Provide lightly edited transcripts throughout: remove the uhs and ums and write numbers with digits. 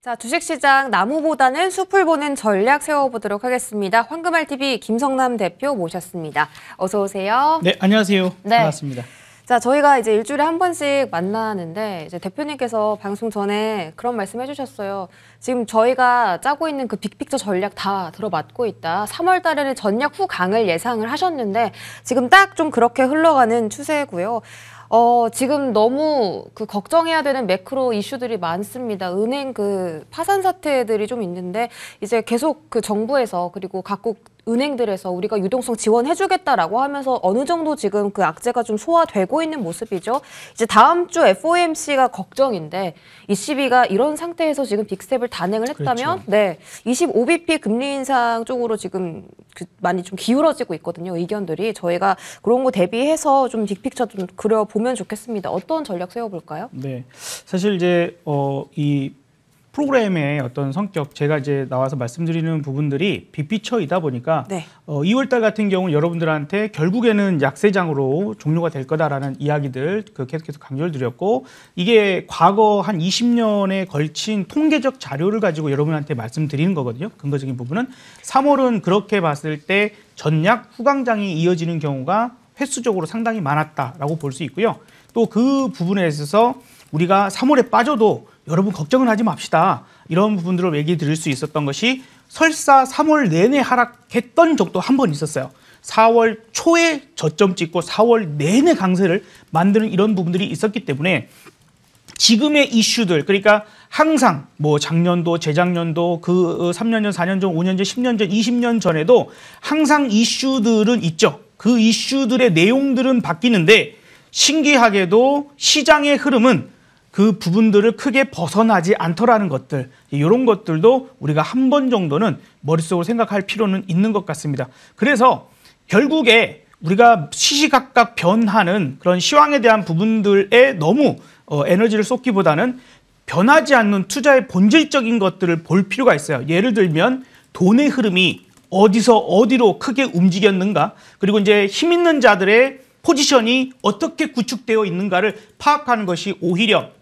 자, 주식시장 나무보다는 숲을 보는 전략 세워보도록 하겠습니다. 황금알TV 김성남 대표 모셨습니다. 어서 오세요. 네, 안녕하세요. 네. 반갑습니다. 자, 저희가 이제 일주일에 한 번씩 만나는데 이제 대표님께서 방송 전에 그런 말씀 해주셨어요. 지금 저희가 짜고 있는 그 빅픽처 전략 다 들어맞고 있다. 3월 달에는 전략 후강을 예상을 하셨는데 지금 딱 좀 그렇게 흘러가는 추세고요. 지금 너무 그 걱정해야 되는 매크로 이슈들이 많습니다. 은행 그 파산 사태들이 좀 있는데 이제 계속 그 정부에서 그리고 각국 은행들에서 우리가 유동성 지원해주겠다라고 하면서 어느 정도 지금 그 악재가 좀 소화되고 있는 모습이죠. 이제 다음 주 FOMC가 걱정인데 ECB가 이런 상태에서 지금 빅스텝을 단행을 했다면 그렇죠. 네, 25bp 금리 인상 쪽으로 지금 많이 좀 기울어지고 있거든요. 의견들이. 저희가 그런 거 대비해서 좀 빅픽처 좀 그려보면 좋겠습니다. 어떤 전략 세워볼까요? 네, 사실 이제 이 프로그램의 어떤 성격, 제가 이제 나와서 말씀드리는 부분들이 빅피처이다 보니까 네. 2월달 같은 경우는 여러분들한테 결국에는 약세장으로 종료가 될 거다라는 이야기들 계속해서 강조를 드렸고, 이게 과거 한 20년에 걸친 통계적 자료를 가지고 여러분한테 말씀드리는 거거든요. 근거적인 부분은 3월은 그렇게 봤을 때 전략 후강장이 이어지는 경우가 횟수적으로 상당히 많았다라고 볼 수 있고요. 또 그 부분에 있어서 우리가 3월에 빠져도 여러분 걱정은 하지 맙시다. 이런 부분들을 얘기 드릴 수 있었던 것이 설사 3월 내내 하락했던 적도 한 번 있었어요. 4월 초에 저점 찍고 4월 내내 강세를 만드는 이런 부분들이 있었기 때문에 지금의 이슈들, 그러니까 항상 뭐 작년도, 재작년도, 그 3년 전, 4년 전, 5년 전, 10년 전, 20년 전에도 항상 이슈들은 있죠. 그 이슈들의 내용들은 바뀌는데 신기하게도 시장의 흐름은 그 부분들을 크게 벗어나지 않더라는 것들, 이런 것들도 우리가 한 번 정도는 머릿속으로 생각할 필요는 있는 것 같습니다. 그래서 결국에 우리가 시시각각 변하는 그런 시황에 대한 부분들에 너무 에너지를 쏟기보다는 변하지 않는 투자의 본질적인 것들을 볼 필요가 있어요. 예를 들면 돈의 흐름이 어디서 어디로 크게 움직였는가, 그리고 이제 힘 있는 자들의 포지션이 어떻게 구축되어 있는가를 파악하는 것이 오히려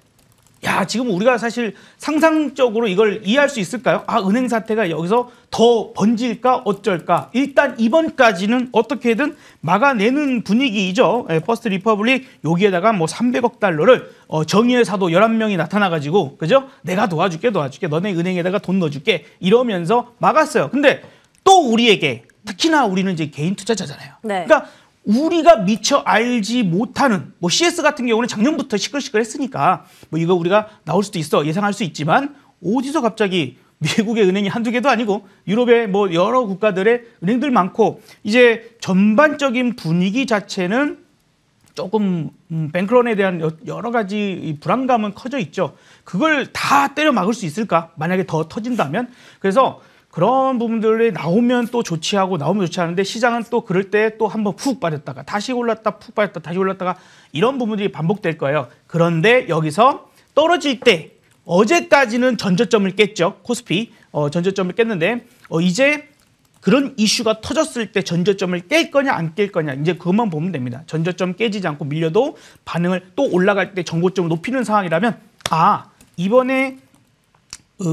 지금 우리가 사실 상상적으로 이걸 이해할 수 있을까요? 은행 사태가 여기서 더 번질까 어쩔까. 일단 이번까지는 어떻게든 막아내는 분위기이죠. 퍼스트 리퍼블릭 여기에다가 뭐 300억 달러를 정의의 사도 11명이 나타나가지고, 그죠? 내가 도와줄게. 너네 은행에다가 돈 넣어줄게. 이러면서 막았어요. 근데 또 우리에게, 특히나 우리는 이제 개인 투자자잖아요. 네. 그러니까 우리가 미처 알지 못하는, 뭐 CS 같은 경우는 작년부터 시끌시끌했으니까 뭐 이거 우리가 나올 수도 있어, 예상할 수 있지만 어디서 갑자기 미국의 은행이 한두 개도 아니고 유럽의 뭐 여러 국가들의 은행들 많고, 이제 전반적인 분위기 자체는 조금 뱅크런에 대한 여러 가지 불안감은 커져 있죠. 그걸 다 때려 막을 수 있을까? 만약에 더 터진다면. 그래서 그런 부분들이 나오면 또 좋지 하고 나오면 좋지 하는데, 시장은 또 그럴 때 또 한번 푹 빠졌다가 다시 올랐다 푹 빠졌다 다시 올랐다가 이런 부분들이 반복될 거예요. 그런데 여기서 떨어질 때, 어제까지는 전저점을 깼죠. 코스피 전저점을 깼는데 이제 그런 이슈가 터졌을 때 전저점을 깰 거냐 안 깰 거냐, 이제 그것만 보면 됩니다. 전저점 깨지지 않고 밀려도 반응을 또 올라갈 때 정고점을 높이는 상황이라면 이번에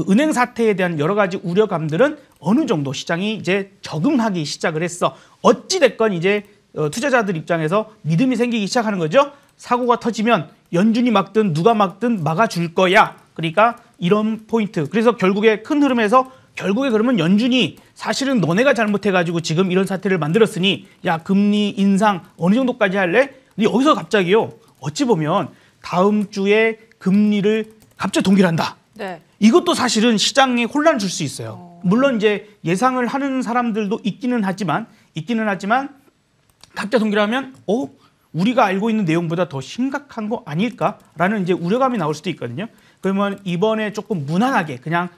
은행 사태에 대한 여러 가지 우려감들은 어느 정도 시장이 이제 적응하기 시작을 했어. 어찌됐건 이제 투자자들 입장에서 믿음이 생기기 시작하는 거죠. 사고가 터지면 연준이 막든 누가 막든 막아줄 거야. 그러니까 이런 포인트. 그래서 결국에 큰 흐름에서 결국에 그러면 연준이 사실은 너네가 잘못해가지고 지금 이런 사태를 만들었으니 금리 인상 어느 정도까지 할래? 근데 여기서 갑자기요, 어찌 보면 다음 주에 금리를 갑자기 동결한다. 네. 이것도 사실은 시장에 혼란을 줄 수 있어요. 물론 이제 예상을 하는 사람들도 있기는 하지만 갑자기 동결하면 우리가 알고 있는 내용보다 더 심각한 거 아닐까라는 이제 우려감이 나올 수도 있거든요. 그러면 이번에 조금 무난하게 그냥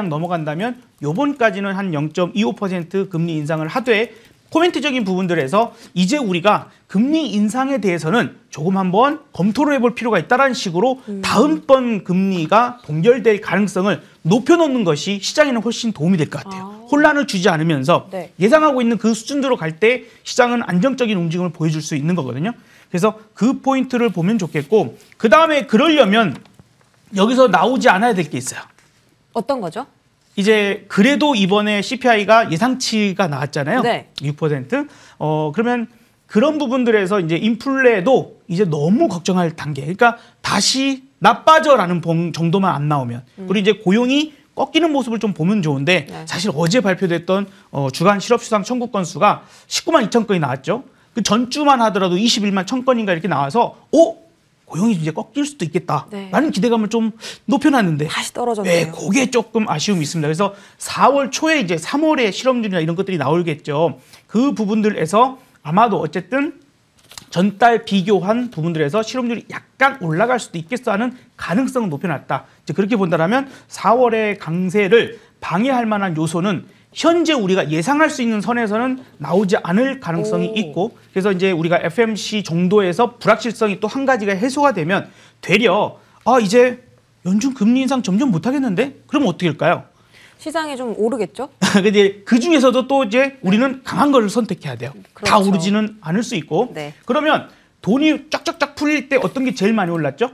넘어간다면 요번까지는 한 0.25% 금리 인상을 하되, 코멘트적인 부분들에서 이제 우리가 금리 인상에 대해서는 조금 한번 검토를 해볼 필요가 있다는 식으로 다음번 금리가 동결될 가능성을 높여놓는 것이 시장에는 훨씬 도움이 될 것 같아요. 혼란을 주지 않으면서 네. 예상하고 있는 그 수준대로 갈 때 시장은 안정적인 움직임을 보여줄 수 있는 거거든요. 그래서 그 포인트를 보면 좋겠고, 그 다음에 그러려면 여기서 나오지 않아야 될 게 있어요. 어떤 거죠? 이제 그래도 이번에 CPI가 예상치가 나왔잖아요. 네. 6%. 그러면 그런 부분들에서 이제 인플레도 이제 너무 걱정할 단계. 그러니까 다시 나빠져라는 정도만 안 나오면. 그리고 이제 고용이 꺾이는 모습을 좀 보면 좋은데 네. 사실 어제 발표됐던 주간 실업시장 청구 건수가 19만 2천 건이 나왔죠. 그 전주만 하더라도 21만 1천 건인가 이렇게 나와서 고용이 이제 꺾일 수도 있겠다라는 네. 기대감을 좀 높여놨는데 다시 떨어졌네요. 네, 그게 조금 아쉬움이 있습니다. 그래서 4월 초에 이제 3월에 실업률이나 이런 것들이 나오겠죠. 그 부분들에서 아마도 어쨌든 전달 비교한 부분들에서 실업률이 약간 올라갈 수도 있겠어 하는 가능성은 높여놨다. 이제 그렇게 본다면 4월의 강세를 방해할 만한 요소는 현재 우리가 예상할 수 있는 선에서는 나오지 않을 가능성이 있고, 그래서 이제 우리가 FMC 정도에서 불확실성이 또 한 가지가 해소가 되면 되려 이제 연준 금리 인상 점점 못 하겠는데? 그럼 어떻게 할까요? 시장이 좀 오르겠죠? 근데 그 중에서도 또 이제 우리는 강한 거를 선택해야 돼요. 그렇죠. 다 오르지는 않을 수 있고. 네. 그러면 돈이 쫙쫙쫙 풀릴 때 어떤 게 제일 많이 올랐죠?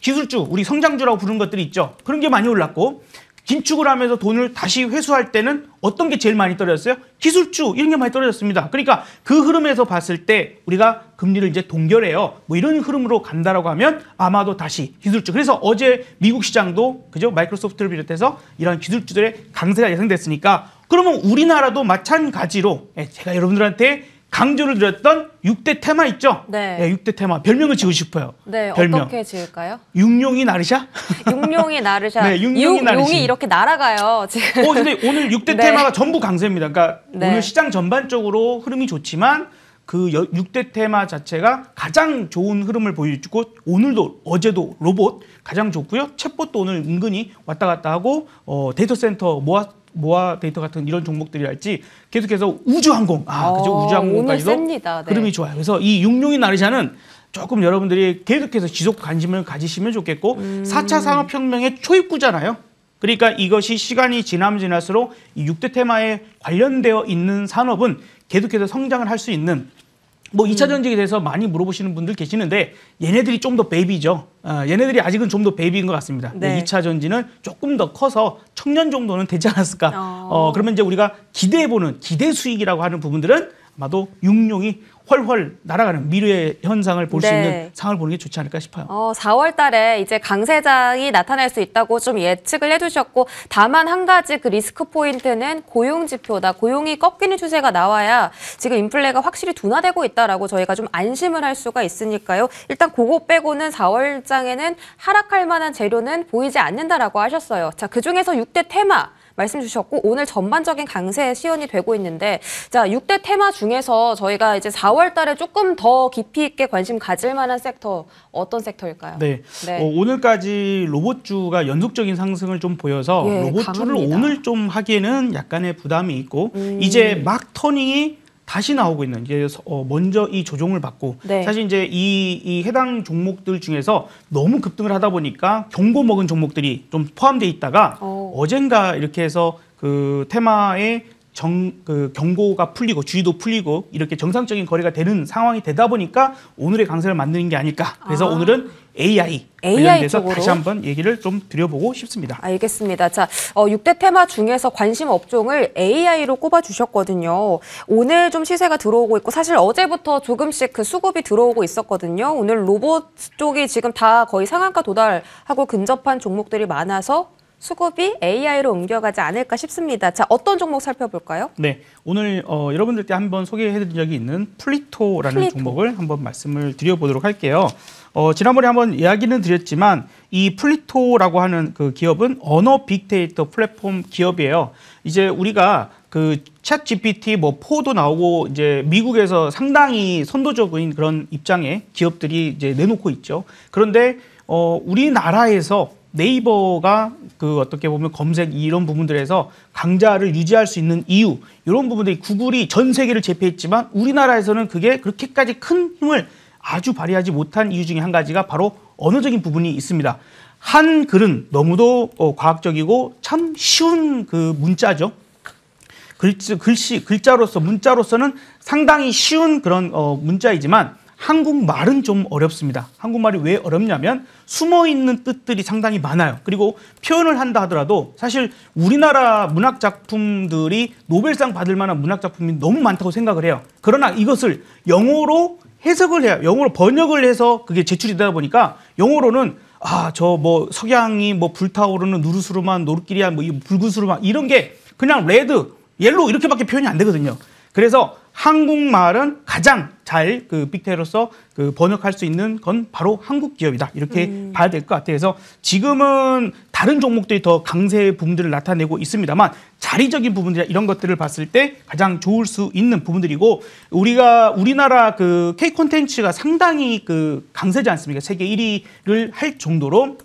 기술주, 우리 성장주라고 부르는 것들이 있죠. 그런 게 많이 올랐고, 긴축을 하면서 돈을 다시 회수할 때는 어떤 게 제일 많이 떨어졌어요? 기술주, 이런 게 많이 떨어졌습니다. 그러니까 그 흐름에서 봤을 때 우리가 금리를 이제 동결해요. 뭐 이런 흐름으로 간다라고 하면 아마도 다시 기술주. 그래서 어제 미국 시장도 그죠? 마이크로소프트를 비롯해서 이런 기술주들의 강세가 예상됐으니까, 그러면 우리나라도 마찬가지로 제가 여러분들한테 강조를 드렸던 6대 테마 있죠? 네. 6대 테마. 별명을 지고 싶어요. 네, 별명. 어떻게 지을까요? 육룡이 나르샤? 육룡이 나르샤. 네, 육룡이 나르시. 용이 이렇게 날아가요, 지금. 근데 오늘 6대 네. 테마가 전부 강세입니다. 그러니까 네. 오늘 시장 전반적으로 흐름이 좋지만 그 6대 테마 자체가 가장 좋은 흐름을 보여주고, 오늘도 어제도 로봇 가장 좋고요. 챗봇도 오늘 은근히 왔다 갔다 하고 데이터 센터 모아 데이터 같은 이런 종목들이랄지 계속해서 우주항공, 그죠? 우주항공까지도 오늘 셉니다. 네. 흐름이 좋아요. 그래서 이 육룡이 나르샤는 조금 여러분들이 계속해서 지속 관심을 가지시면 좋겠고, 4차 산업혁명의 초입구잖아요. 그러니까 이것이 시간이 지나면 지날수록 이 6대 테마에 관련되어 있는 산업은 계속해서 성장을 할 수 있는, 뭐 2차 전지에 대해서 많이 물어보시는 분들 계시는데 얘네들이 좀 더 베이비죠. 얘네들이 아직은 좀 더 베이비인 것 같습니다. 네. 2차 전지는 조금 더 커서 청년 정도는 되지 않았을까. 그러면 이제 우리가 기대해보는 기대 수익이라고 하는 부분들은 아마도 육룡이 훨훨 날아가는 미래의 현상을 볼 수 네. 있는 상황을 보는 게 좋지 않을까 싶어요. 4월 달에 이제 강세장이 나타날 수 있다고 좀 예측을 해주셨고, 다만 한 가지 그 리스크 포인트는 고용 지표다. 고용이 꺾이는 추세가 나와야 지금 인플레가 확실히 둔화되고 있다라고 저희가 좀 안심을 할 수가 있으니까요. 일단 그거 빼고는 4월장에는 하락할 만한 재료는 보이지 않는다라고 하셨어요. 자, 그중에서 6대 테마 말씀 주셨고, 오늘 전반적인 강세 시연이 되고 있는데, 자, 6대 테마 중에서 저희가 이제 4월 달에 조금 더 깊이 있게 관심 가질 만한 섹터, 어떤 섹터일까요? 네. 네. 오늘까지 로봇주가 연속적인 상승을 좀 보여서 예, 로봇주를 강합니다. 오늘 좀 하기에는 약간의 부담이 있고, 이제 막 터닝이 다시 나오고 있는, 이제 먼저 이 조정을 받고, 네. 사실 이제 이 해당 종목들 중에서 너무 급등을 하다 보니까 경고 먹은 종목들이 좀 포함되어 있다가 어젠가 이렇게 해서 그 테마의 경고가 풀리고 주의도 풀리고 이렇게 정상적인 거래가 되는 상황이 되다 보니까 오늘의 강세를 만드는 게 아닐까. 그래서 오늘은 AI 관련돼서 쪽으로? 다시 한번 얘기를 좀 드려보고 싶습니다. 알겠습니다. 자, 6대 테마 중에서 관심 업종을 AI로 꼽아주셨거든요. 오늘 좀 시세가 들어오고 있고, 사실 어제부터 조금씩 그 수급이 들어오고 있었거든요. 오늘 로봇 쪽이 지금 다 거의 상한가 도달하고 근접한 종목들이 많아서 수급이 AI로 옮겨가지 않을까 싶습니다. 자, 어떤 종목 살펴볼까요? 네, 오늘 여러분들께 한번 소개해드린 적이 있는 플리토라는 종목을 한번 말씀을 드려보도록 할게요. 지난번에 한번 이야기는 드렸지만 이 플리토라고 하는 그 기업은 언어 빅데이터 플랫폼 기업이에요. 이제 우리가 그 챗 GPT 뭐 4도 나오고 이제 미국에서 상당히 선도적인 그런 입장의 기업들이 이제 내놓고 있죠. 그런데 우리나라에서 네이버가 그 어떻게 보면 검색 이런 부분들에서 강자를 유지할 수 있는 이유, 이런 부분들이 구글이 전 세계를 제패했지만 우리나라에서는 그게 그렇게까지 큰 힘을 아주 발휘하지 못한 이유 중에 한 가지가 바로 언어적인 부분이 있습니다. 한글은 너무도 과학적이고 참 쉬운 그 문자죠. 문자로서는 상당히 쉬운 그런 문자이지만 한국말은 좀 어렵습니다. 한국말이 왜 어렵냐면 숨어있는 뜻들이 상당히 많아요. 그리고 표현을 한다 하더라도 사실 우리나라 문학 작품들이 노벨상 받을 만한 문학 작품이 너무 많다고 생각을 해요. 그러나 이것을 영어로 해석을 해요. 영어로 번역을 해서 그게 제출이 되다 보니까 영어로는 저 뭐 석양이 뭐 불타오르는 누르스름한 노르끼리한 뭐 붉은스름한 이런 게 그냥 레드, 옐로우 이렇게밖에 표현이 안 되거든요. 그래서 한국말은 가장 잘 그 빅테일로서 그 번역할 수 있는 건 바로 한국 기업이다. 이렇게 봐야 될 것 같아요. 그래서 지금은 다른 종목들이 더 강세 부분들을 나타내고 있습니다만 자리적인 부분이나 이런 것들을 봤을 때 가장 좋을 수 있는 부분들이고 우리나라 그 K 콘텐츠가 상당히 그 강세지 않습니까? 세계 1위를 할 정도로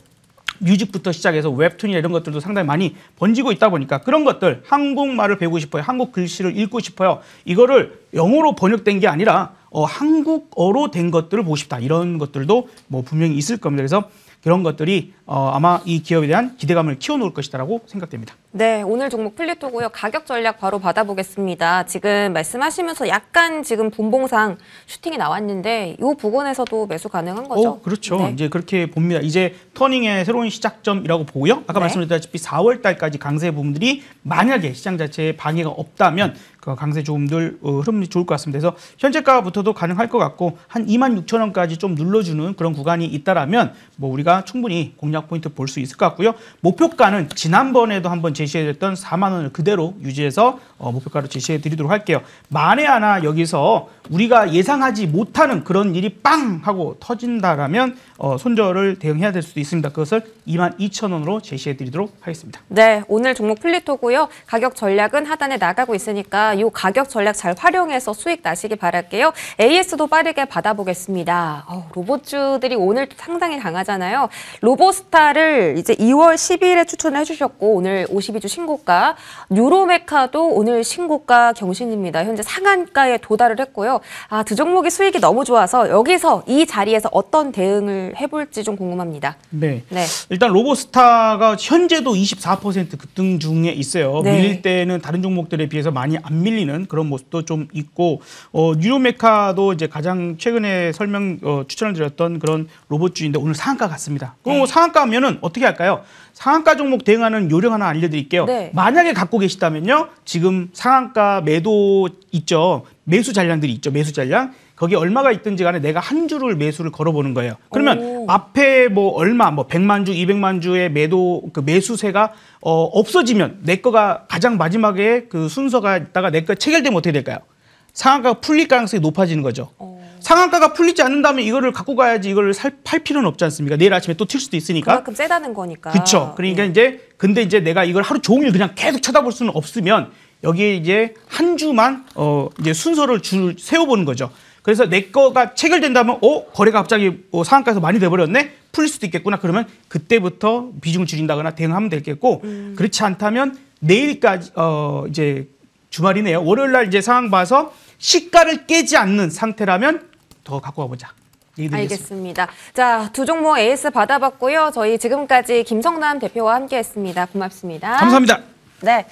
뮤직부터 시작해서 웹툰이나 이런 것들도 상당히 많이 번지고 있다 보니까 그런 것들 한국말을 배우고 싶어요. 한국 글씨를 읽고 싶어요. 이거를 영어로 번역된 게 아니라 한국어로 된 것들을 보고 싶다. 이런 것들도 뭐 분명히 있을 겁니다. 그래서 그런 것들이 아마 이 기업에 대한 기대감을 키워놓을 것이다라고 생각됩니다. 네, 오늘 종목 플리토고요. 가격 전략 바로 받아보겠습니다. 지금 말씀하시면서 약간 지금 분봉상 슈팅이 나왔는데 이 부분에서도 매수 가능한 거죠? 그렇죠. 네. 이제 그렇게 봅니다. 이제 터닝의 새로운 시작점이라고 보고요. 아까 네. 말씀드렸다시피 4월 달까지 강세 부분들이 만약에 시장 자체에 방해가 없다면 그 강세 조금들 흐름이 좋을 것 같습니다. 그래서 현재가부터도 가능할 것 같고 한 26,000원까지 좀 눌러주는 그런 구간이 있다라면 뭐 우리가 충분히 공략 포인트 볼 수 있을 것 같고요. 목표가는 지난번에도 한번 제시해드렸던 4만 원을 그대로 유지해서 목표가로 제시해드리도록 할게요. 만에 하나 여기서 우리가 예상하지 못하는 그런 일이 빵 하고 터진다라면 손절을 대응해야 될 수도 있습니다. 그것을 22,000원으로 제시해드리도록 하겠습니다. 네, 오늘 종목 플리토고요. 가격 전략은 하단에 나가고 있으니까 이 가격 전략 잘 활용해서 수익 나시기 바랄게요. AS도 빠르게 받아보겠습니다. 로봇주들이 오늘 상당히 강하잖아요. 로보스타를 이제 2월 12일에 추천해 주셨고 오늘 52주 신고가, 뉴로메카도 오늘 신고가 경신입니다. 현재 상한가에 도달을 했고요. 두 종목의 수익이 너무 좋아서 여기서 이 자리에서 어떤 대응을 해볼지 좀 궁금합니다. 네. 일단 로보스타가 현재도 24% 급등 중에 있어요. 네. 밀릴 때는 다른 종목들에 비해서 많이 안 밀리는 그런 모습도 좀 있고 뉴로메카도 이제 가장 최근에 추천을 드렸던 그런 로봇주인데 오늘 상한가 같습니다. 그럼 상한가면은 어떻게 할까요? 상한가 종목 대응하는 요령 하나 알려드릴게요. 네. 만약에 갖고 계시다면요. 지금 상한가 매도 있죠. 매수 잔량들이 있죠. 매수 잔량. 거기 얼마가 있든지 간에 내가 한 주를 매수를 걸어보는 거예요. 그러면 앞에 뭐 얼마, 뭐 100만 주, 200만 주의 매수세가 없어지면 내 거가 가장 마지막에 그 순서가 있다가 내 거 체결되면 어떻게 될까요? 상한가가 풀릴 가능성이 높아지는 거죠. 상한가가 풀리지 않는다면 이거를 갖고 가야지 이걸 팔 필요는 없지 않습니까? 내일 아침에 또 튈 수도 있으니까. 그만큼 세다는 거니까. 그렇죠. 그러니까 근데 이제 내가 이걸 하루 종일 그냥 계속 쳐다볼 수는 없으면 여기에 이제 한 주만 이제 순서를 세워보는 거죠. 그래서 내 거가 체결된다면 거래가 갑자기 상한가에서 많이 돼버렸네? 풀릴 수도 있겠구나. 그러면 그때부터 비중을 줄인다거나 대응하면 되겠고 그렇지 않다면 내일까지 이제 주말이네요. 월요일 날 이제 상황 봐서 시가를 깨지 않는 상태라면 더 갖고 와보자. 알겠습니다. 자, 두 종목 AS 받아봤고요. 저희 지금까지 김성남 대표와 함께했습니다. 고맙습니다. 감사합니다. 네,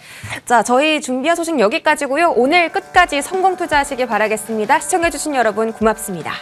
자, 저희 준비한 소식 여기까지고요. 오늘 끝까지 성공 투자하시길 바라겠습니다. 시청해주신 여러분 고맙습니다.